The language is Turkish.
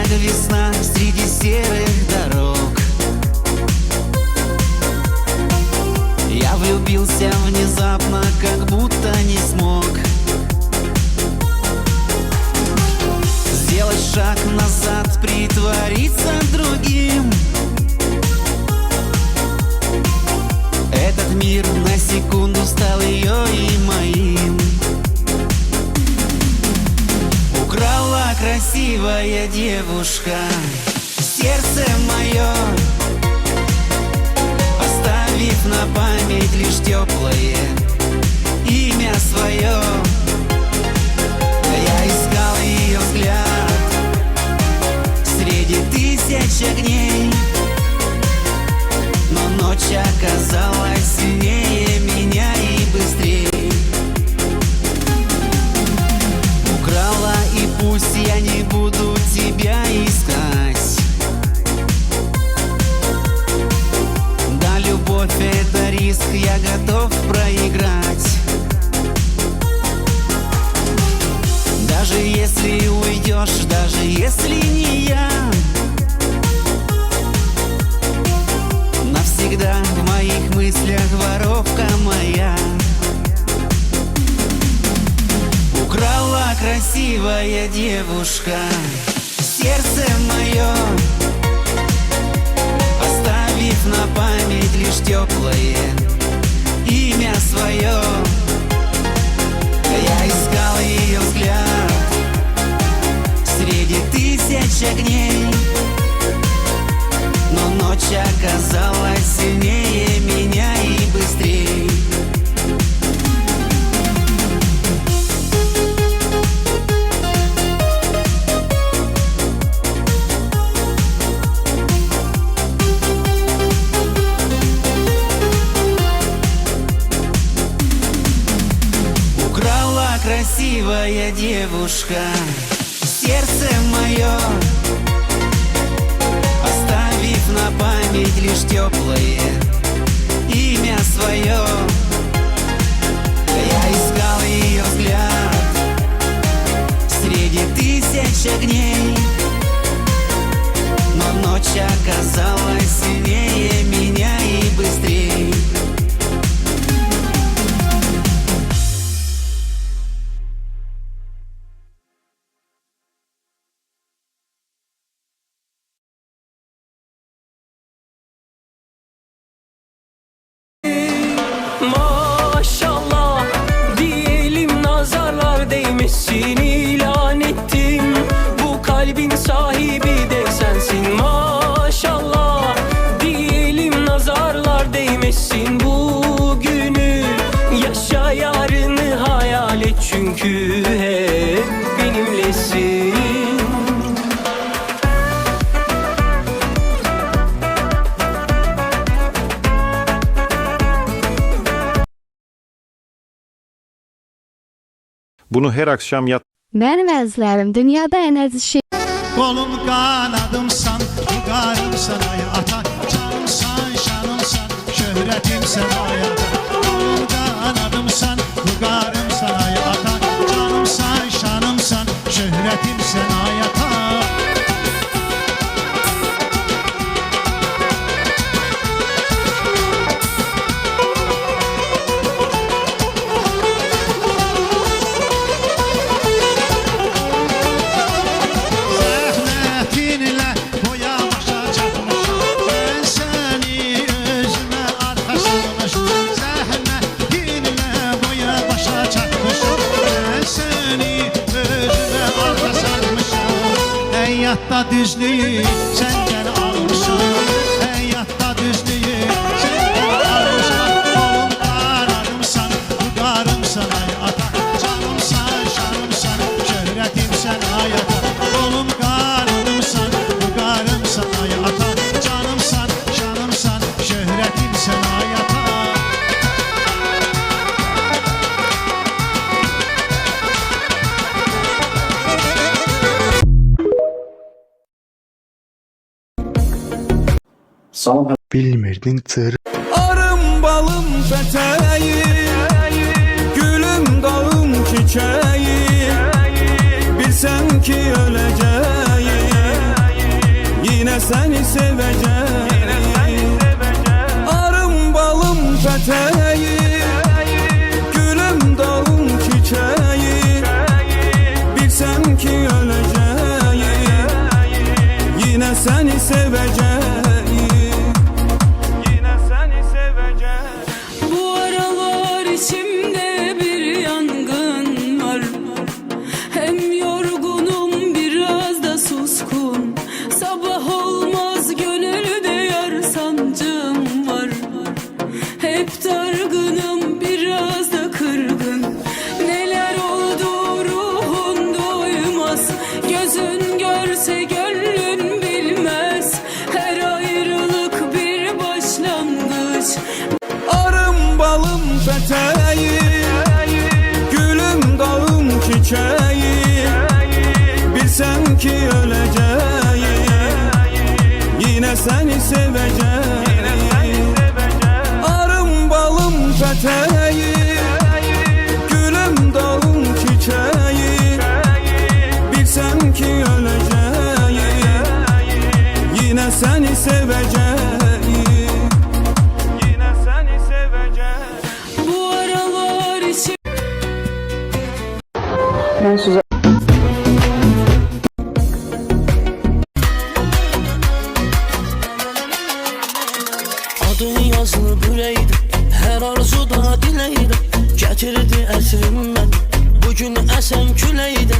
как весна среди серых дорог. Я влюбился внезапно, как будто не смог сделать шаг назад, притвориться другим. Этот мир на секунду стал ее и моим. Украла красивая девушка сердце мое, оставив на память лишь теплое имя свое. Я искал ее взгляд среди тысяч огней, но ночь оказалась сильнее меня и быстрее. Украла, и пусть я не буду тебя искать. Да, любовь — это риск, я готов проиграть. Даже если уйдешь, даже если не я, навсегда в моих мыслях воровка моя. Украла красивая девушка сердце мое, оставив на память лишь теплое имя свое. Я искал ее взгляд среди тысяч огней, но ночь оказалась сильнее меня и быстрее. Украла красивая девушка сердце мое, оставив на память лишь теплое имя свое. Я искал ее взгляд среди тысяч огней, но ночь оказалась сильнее меня и быстрее. Maşallah diyelim, nazarlar değmesin, ilan ettim. Bu kalbin sahibi de sensin. Maşallah diyelim, nazarlar değmesin. Bugünü yaşa, yarını hayal et, çünkü hep benimlesin. Bunu her akşam yat. Benim əzizlərim, dünyada ən əziz şey Kolum kanadımsan, yukarımsan ay ata. Canımsan, şanımsan, şöhretimsen ay ata. Kolum kanadımsan, yukarımsan ay ata. Canımsan, şanımsan, şöhretimsen ay ata. Həyatda düzlüyü səndən almışam. Həyatda düzlüyü səndən almışam. Kolum kanadımsan, yukarımsan ay ata. Canımsan, şanımsan, şöhretimsən ay ata. Kolum kanadımsan, yukarımsan ay ata. Canımsan, şanımsan, şöhretimsən ay ata. Bilmirdin tır. Arım balım peteği, gülüm dağım çiçeği. Bilsen ki öleceğim, seni seveceğim. Arım balım peteği, gülüm dalım çiçeği. Bilsem ki öleceğim, yine seni seveceğim. Yine seni seveceğim. Bu aralar içimde bir yangın var. Hem yorgunum biraz da suskun. Sabah olmaz gönülde yar sancım var. Hep dargınım biraz da kırgın. Neler oldu ruhun doymaz. Gözün görse gönlün bilmez. Her ayrılık bir başlangıç. Arım balım peteği, gülüm dalım çiçeği. Bilsem ki öleceğim, yine seni seveceğim. Arım balım peteği, gülüm dalım çiçeği. Bilsem ki öleceğim, yine seni seveceğim. Yine seni seveceğim. Bu aralar içim Adın yazılı büreydi, her arzuda dileydi. Getirdi əsrim mən, bugün əsən küləydi.